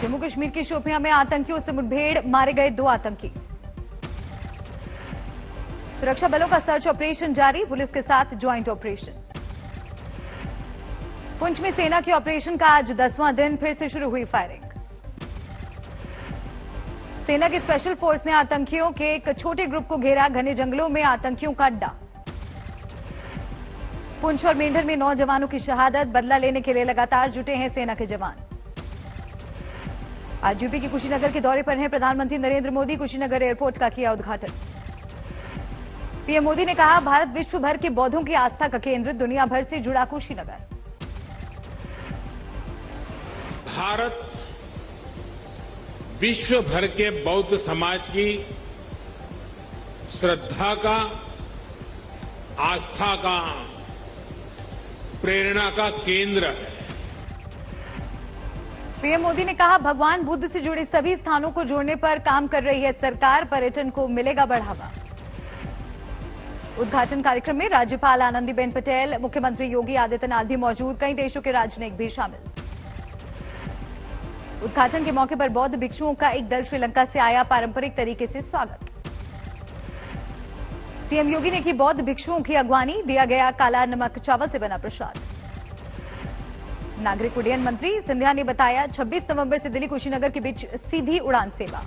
जम्मू कश्मीर के शोपियां में आतंकियों से मुठभेड़, मारे गए 2 आतंकी। सुरक्षा बलों का सर्च ऑपरेशन जारी, पुलिस के साथ ज्वाइंट ऑपरेशन। पुंछ में सेना के ऑपरेशन का आज 10वां दिन, फिर से शुरू हुई फायरिंग। सेना की स्पेशल फोर्स ने आतंकियों के एक छोटे ग्रुप को घेरा, घने जंगलों में आतंकियों का अड्डा। पुंछ और मेंढर में 9 जवानों की शहादत, बदला लेने के लिए लगातार जुटे हैं सेना के जवान। आज यूपी के कुशीनगर के दौरे पर हैं प्रधानमंत्री नरेंद्र मोदी, कुशीनगर एयरपोर्ट का किया उद्घाटन। पीएम मोदी ने कहा, भारत विश्व भर के बौद्धों की आस्था का केंद्र, दुनिया भर से जुड़ा कुशीनगर। भारत विश्व भर के बौद्ध समाज की श्रद्धा का, आस्था का, प्रेरणा का केंद्र है। पीएम मोदी ने कहा, भगवान बुद्ध से जुड़े सभी स्थानों को जोड़ने पर काम कर रही है सरकार, पर्यटन को मिलेगा बढ़ावा। उद्घाटन कार्यक्रम में राज्यपाल आनंदीबेन पटेल, मुख्यमंत्री योगी आदित्यनाथ भी मौजूद, कई देशों के राजनयिक भी शामिल। उद्घाटन के मौके पर बौद्ध भिक्षुओं का एक दल श्रीलंका से आया, पारंपरिक तरीके से स्वागत। सीएम योगी ने की बौद्ध भिक्षुओं की अगवानी, दिया गया काला नमक चावल से बना प्रसाद। नागरिक उड्डयन मंत्री सिंधिया ने बताया, 26 नवंबर से दिल्ली कुशीनगर के बीच सीधी उड़ान सेवा।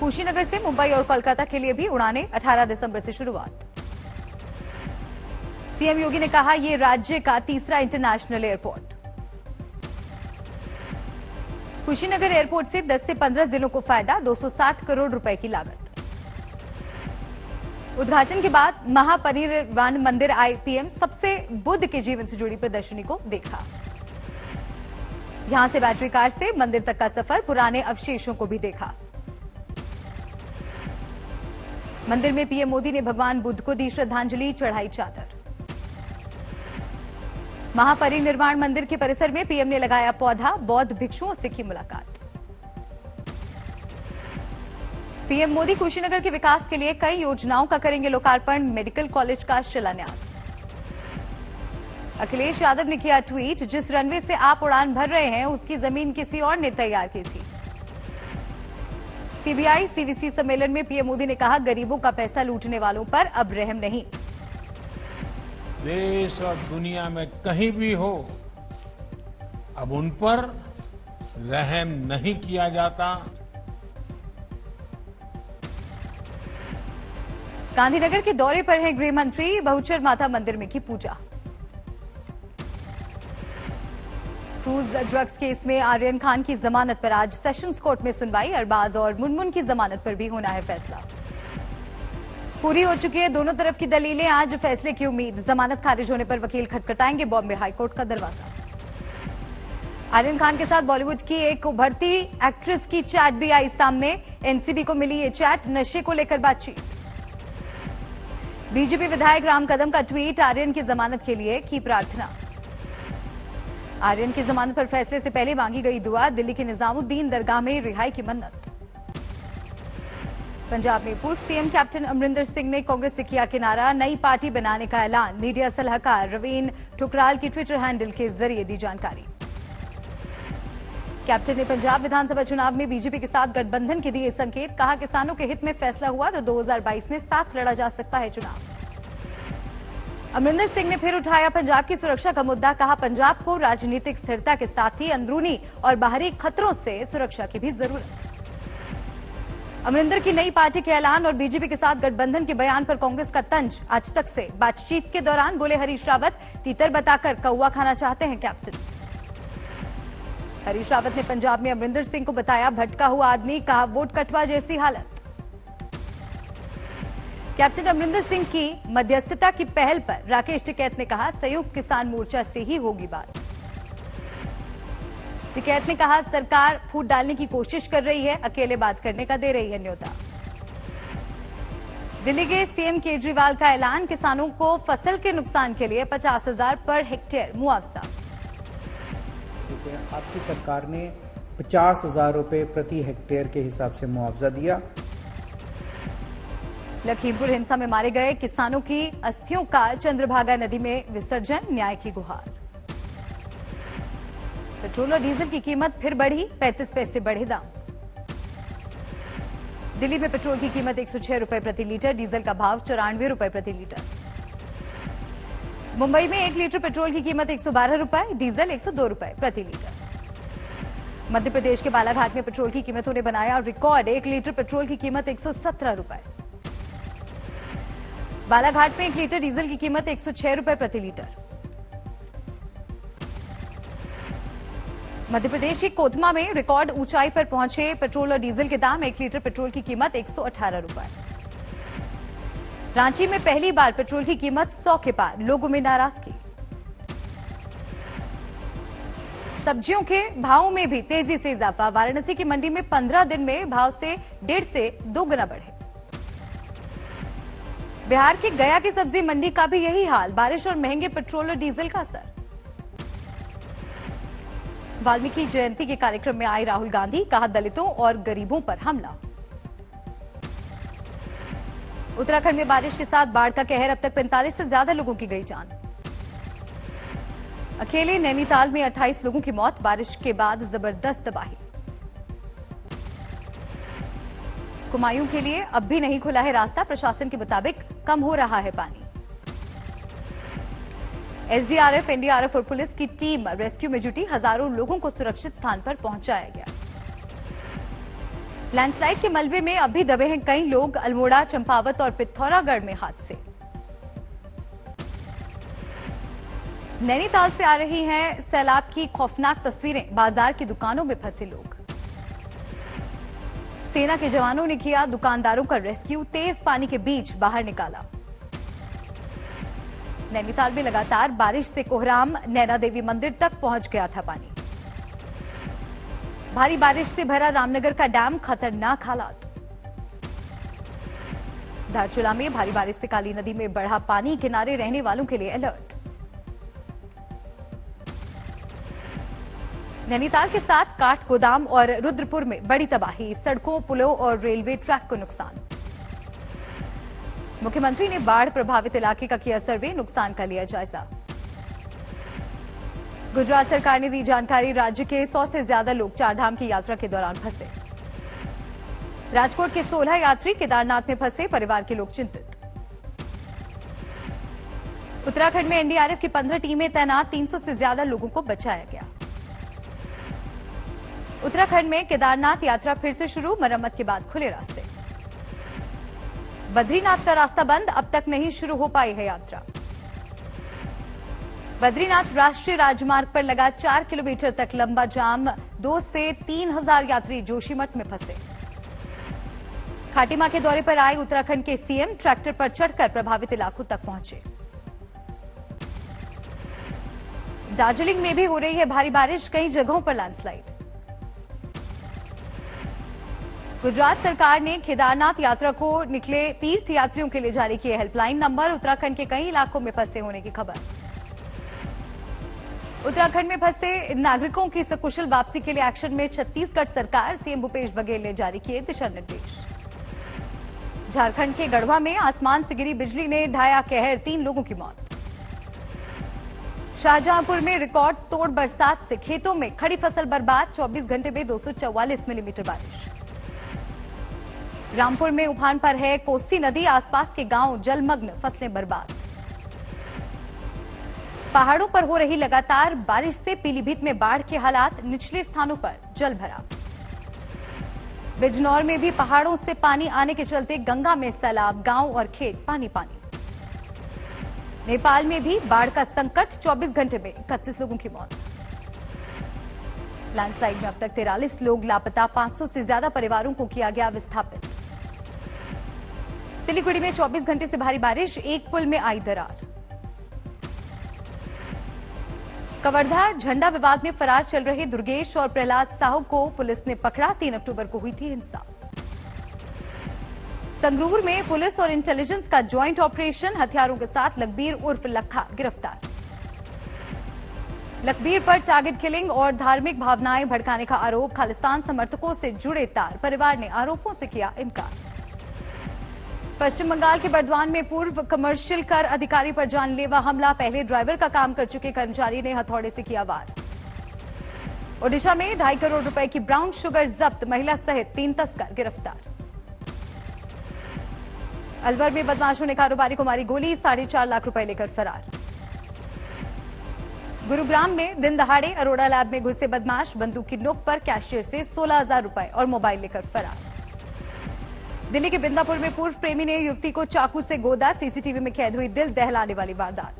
कुशीनगर से मुंबई और कोलकाता के लिए भी उड़ानें, 18 दिसंबर से शुरुआत। सीएम योगी ने कहा, यह राज्य का तीसरा इंटरनेशनल एयरपोर्ट। कुशीनगर एयरपोर्ट से 10 से 15 जिलों को फायदा, 260 करोड़ रुपए की लागत। उद्घाटन के बाद महापरिनिर्वाण मंदिर आए पीएम, सबसे बुद्ध के जीवन से जुड़ी प्रदर्शनी को देखा। यहां से बैटरी कार से मंदिर तक का सफर, पुराने अवशेषों को भी देखा। मंदिर में पीएम मोदी ने भगवान बुद्ध को दी श्रद्धांजलि, चढ़ाई चादर। महापरिनिर्वाण मंदिर के परिसर में पीएम ने लगाया पौधा, बौद्ध भिक्षुओं से की मुलाकात। पीएम मोदी कुशीनगर के विकास के लिए कई योजनाओं का करेंगे लोकार्पण, मेडिकल कॉलेज का शिलान्यास। अखिलेश यादव ने किया ट्वीट, जिस रनवे से आप उड़ान भर रहे हैं उसकी जमीन किसी और ने तैयार की थी। सीबीआई सीवीसी सम्मेलन में पीएम मोदी ने कहा, गरीबों का पैसा लूटने वालों पर अब रहम नहीं। देश और दुनिया में कहीं भी हो, अब उन पर रहम नहीं किया जाता। गांधीनगर के दौरे पर है गृह मंत्री, बहुचर माता मंदिर में की पूजा। क्रूज ड्रग्स केस में आर्यन खान की जमानत पर आज सेशंस कोर्ट में सुनवाई, अरबाज और मुनमुन की जमानत पर भी होना है फैसला। पूरी हो चुकी है दोनों तरफ की दलीलें, आज फैसले की उम्मीद। जमानत खारिज होने पर वकील खटखटाएंगे बॉम्बे हाईकोर्ट का दरवाजा। आर्यन खान के साथ बॉलीवुड की एक उभरती एक्ट्रेस की चैट भी आई सामने, एनसीबी को मिली ये चैट, नशे को लेकर बातचीत। बीजेपी विधायक राम कदम का ट्वीट, आर्यन की जमानत के लिए की प्रार्थना। आर्यन की जमानत पर फैसले से पहले मांगी गई दुआ, दिल्ली के निजामुद्दीन दरगाह में रिहाई की मन्नत। पंजाब में पूर्व सीएम कैप्टन अमरिंदर सिंह ने कांग्रेस से किया किनारा, नई पार्टी बनाने का ऐलान। मीडिया सलाहकार रवीन ठुकराल की ट्विटर हैंडल के जरिए दी जानकारी। कैप्टन ने पंजाब विधानसभा चुनाव में बीजेपी के साथ गठबंधन के दिए संकेत, कहा किसानों के हित में फैसला हुआ तो 2022 में साथ लड़ा जा सकता है चुनाव। अमरिंदर सिंह ने फिर उठाया पंजाब की सुरक्षा का मुद्दा, कहा पंजाब को राजनीतिक स्थिरता के साथ ही अंदरूनी और बाहरी खतरों से सुरक्षा की भी जरूरत। अमरिंदर की नई पार्टी के ऐलान और बीजेपी के साथ गठबंधन के बयान पर कांग्रेस का तंज। आज तक से बातचीत के दौरान बोले हरीश रावत, तीतर बताकर कौवा खाना चाहते हैं कैप्टन। हरीश रावत ने पंजाब में अमरिंदर सिंह को बताया भटका हुआ आदमी, कहा वोट कटवा जैसी हालत। कैप्टन अमरिंदर सिंह की मध्यस्थता की पहल पर राकेश टिकैत ने कहा, संयुक्त किसान मोर्चा से ही होगी बात। टिकैत ने कहा, सरकार फूट डालने की कोशिश कर रही है, अकेले बात करने का दे रही है न्योता। दिल्ली के सीएम केजरीवाल का ऐलान, किसानों को फसल के नुकसान के लिए 50,000 पर हेक्टेयर मुआवजा। आपकी सरकार ने 50,000 रुपए प्रति हेक्टेयर के हिसाब से मुआवजा दिया। लखीमपुर हिंसा में मारे गए किसानों की अस्थियों का चंद्रभागा नदी में विसर्जन, न्याय की गुहार। पेट्रोल और डीजल की कीमत फिर बढ़ी, 35 पैसे बढ़े दाम। दिल्ली में पेट्रोल की कीमत 106 रुपए प्रति लीटर, डीजल का भाव 94 रुपए प्रति लीटर। मुंबई में 1 लीटर पेट्रोल की कीमत 112 रुपए, डीजल 102 रुपए प्रति लीटर। मध्य प्रदेश के बालाघाट में पेट्रोल की कीमतों ने बनाया रिकॉर्ड, 1 लीटर पेट्रोल की कीमत 117 रुपए। बालाघाट में 1 लीटर डीजल की कीमत 106 रुपए प्रति लीटर। मध्य प्रदेश के कोतमा में रिकॉर्ड ऊंचाई पर पहुंचे पेट्रोल और डीजल के दाम, 1 लीटर पेट्रोल की कीमत 118 रुपए। रांची में पहली बार पेट्रोल की कीमत 100 के पार, लोगों में नाराजगी। सब्जियों के भावों में भी तेजी से इजाफा, वाराणसी की मंडी में 15 दिन में भाव से 1.5 से 2 गुना बढ़े। बिहार की गया की सब्जी मंडी का भी यही हाल, बारिश और महंगे पेट्रोल और डीजल का असर। वाल्मीकि जयंती के कार्यक्रम में आए राहुल गांधी, कहा दलितों और गरीबों पर हमला। उत्तराखंड में बारिश के साथ बाढ़ का कहर, अब तक 45 से ज्यादा लोगों की गई जान। अकेले नैनीताल में 28 लोगों की मौत, बारिश के बाद जबरदस्त तबाही। कुमायूं के लिए अब भी नहीं खुला है रास्ता, प्रशासन के मुताबिक कम हो रहा है पानी। एसडीआरएफ, एनडीआरएफ और पुलिस की टीम रेस्क्यू में जुटी, हजारों लोगों को सुरक्षित स्थान पर पहुंचाया गया। लैंडस्लाइड के मलबे में अभी दबे हैं कई लोग, अल्मोड़ा, चंपावत और पिथौरागढ़ में हादसे। नैनीताल से आ रही हैं सैलाब की खौफनाक तस्वीरें, बाजार की दुकानों में फंसे लोग। सेना के जवानों ने किया दुकानदारों का रेस्क्यू, तेज पानी के बीच बाहर निकाला। नैनीताल में लगातार बारिश से कोहराम, नैना देवी मंदिर तक पहुंच गया था पानी। भारी बारिश से भरा रामनगर का डैम, खतरनाक हालात। धारचूला में भारी बारिश से काली नदी में बढ़ा पानी, किनारे रहने वालों के लिए अलर्ट। नैनीताल के साथ काठ गोदाम और रुद्रपुर में बड़ी तबाही, सड़कों, पुलों और रेलवे ट्रैक को नुकसान। मुख्यमंत्री ने बाढ़ प्रभावित इलाके का किया सर्वे, नुकसान का लिया जायजा। गुजरात सरकार ने दी जानकारी, राज्य के 100 से ज्यादा लोग चारधाम की यात्रा के दौरान फंसे। राजकोट के 16 यात्री केदारनाथ में फंसे, परिवार के लोग चिंतित। उत्तराखंड में एनडीआरएफ की 15 टीमें तैनात, 300 से ज्यादा लोगों को बचाया गया। उत्तराखंड में केदारनाथ यात्रा फिर से शुरू, मरम्मत के बाद खुले रास्ते। बद्रीनाथ का रास्ता बंद, अब तक नहीं शुरू हो पाई है यात्रा। बद्रीनाथ राष्ट्रीय राजमार्ग पर लगा 4 किलोमीटर तक लंबा जाम, 2 से 3 हजार यात्री जोशीमठ में फंसे। खाटीमा के दौरे पर आए उत्तराखंड के सीएम ट्रैक्टर पर चढ़कर प्रभावित इलाकों तक पहुंचे। दार्जिलिंग में भी हो रही है भारी बारिश, कई जगहों पर लैंडस्लाइड। गुजरात सरकार ने केदारनाथ यात्रा को निकले तीर्थ यात्रियों के लिए जारी किए हेल्पलाइन नंबर, उत्तराखंड के कई इलाकों में फंसे होने की खबर। उत्तराखंड में फंसे नागरिकों की सकुशल वापसी के लिए एक्शन में छत्तीसगढ़ सरकार, सीएम भूपेश बघेल ने जारी किए दिशा निर्देश। झारखंड के गढ़वा में आसमान से गिरी बिजली ने ढाया कहर, 3 लोगों की मौत। शाहजहांपुर में रिकॉर्ड तोड़ बरसात से खेतों में खड़ी फसल बर्बाद, 24 घंटे में 244 मिलीमीटर बारिश। रामपुर में उफान पर है कोसी नदी, आसपास के गांव जलमग्न, फसलें बर्बाद। पहाड़ों पर हो रही लगातार बारिश से पीलीभीत में बाढ़ के हालात, निचले स्थानों पर जल भरा। बिजनौर में भी पहाड़ों से पानी आने के चलते गंगा में सैलाब, गांव और खेत पानी पानी। नेपाल में भी बाढ़ का संकट, 24 घंटे में 31 लोगों की मौत। लैंडस्लाइड में अब तक 43 लोग लापता, 500 से ज्यादा परिवारों को किया गया विस्थापित। सिलीगुड़ी में 24 घंटे से भारी बारिश, एक पुल में आई दरार। कवर्धा झंडा विवाद में फरार चल रहे दुर्गेश और प्रहलाद साहू को पुलिस ने पकड़ा, 3 अक्टूबर को हुई थी हिंसा। संगरूर में पुलिस और इंटेलिजेंस का ज्वाइंट ऑपरेशन, हथियारों के साथ लखबीर उर्फ लखा गिरफ्तार। लखबीर पर टारगेट किलिंग और धार्मिक भावनाएं भड़काने का आरोप, खालिस्तान समर्थकों से जुड़े तार, परिवार ने आरोपों से किया इनकार। पश्चिम बंगाल के बर्दवान में पूर्व कमर्शियल कर अधिकारी पर जानलेवा हमला, पहले ड्राइवर का काम कर चुके कर्मचारी ने हथौड़े से किया वार। ओडिशा में 2.5 करोड़ रुपए की ब्राउन शुगर जब्त, महिला सहित 3 तस्कर गिरफ्तार। अलवर में बदमाशों ने कारोबारी को मारी गोली, 4.5 लाख रुपए लेकर फरार। गुरुग्राम में दिन दहाड़े अरोड़ा लैब में घुसे बदमाश, बंदूक की नोक पर कैशियर से 16,000 रुपए और मोबाइल लेकर फरार। दिल्ली के बिंदापुर में पूर्व प्रेमी ने युवती को चाकू से गोदा, सीसीटीवी में कैद हुई दिल दहलाने वाली वारदात।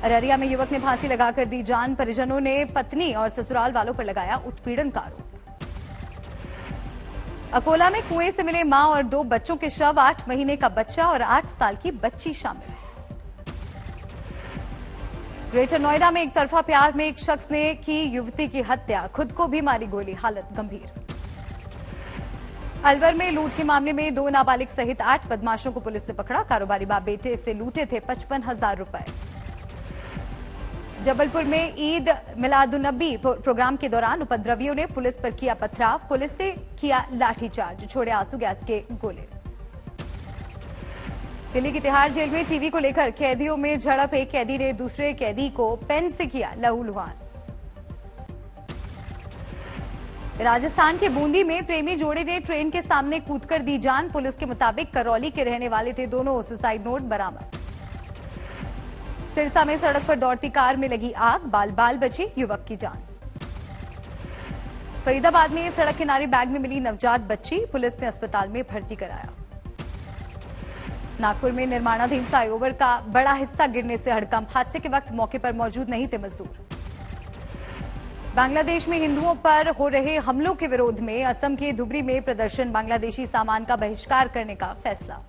अररिया में युवक ने फांसी लगाकर दी जान, परिजनों ने पत्नी और ससुराल वालों पर लगाया उत्पीड़न का आरोप। अकोला में कुएं से मिले मां और 2 बच्चों के शव, 8 महीने का बच्चा और 8 साल की बच्ची शामिल। ग्रेटर नोएडा में एक तरफा प्यार में एक शख्स ने की युवती की हत्या, खुद को भी मारी गोली, हालत गंभीर। अलवर में लूट के मामले में 2 नाबालिग सहित 8 बदमाशों को पुलिस ने पकड़ा, कारोबारी बाप बेटे से लूटे थे 55,000 रुपए। जबलपुर में ईद मिलादुन्नबी प्रोग्राम के दौरान उपद्रवियों ने पुलिस पर किया पथराव, पुलिस ने किया लाठीचार्ज, छोड़े आंसू गैस के गोले। दिल्ली की तिहाड़ जेल में टीवी को लेकर कैदियों में झड़प, एक कैदी ने दूसरे कैदी को पेन से किया लहूलुहान। राजस्थान के बूंदी में प्रेमी जोड़े ने ट्रेन के सामने कूदकर दी जान, पुलिस के मुताबिक करौली के रहने वाले थे दोनों, सुसाइड नोट बरामद। सिरसा में सड़क पर दौड़ती कार में लगी आग, बाल बाल बची युवक की जान। फरीदाबाद में सड़क किनारे बैग में मिली नवजात बच्ची, पुलिस ने अस्पताल में भर्ती कराया। नागपुर में निर्माणाधीन फ्लाईओवर का बड़ा हिस्सा गिरने से हड़कंप, हादसे के वक्त मौके पर मौजूद नहीं थे मजदूर। बांग्लादेश में हिंदुओं पर हो रहे हमलों के विरोध में असम के धुबरी में प्रदर्शन, बांग्लादेशी सामान का बहिष्कार करने का फैसला।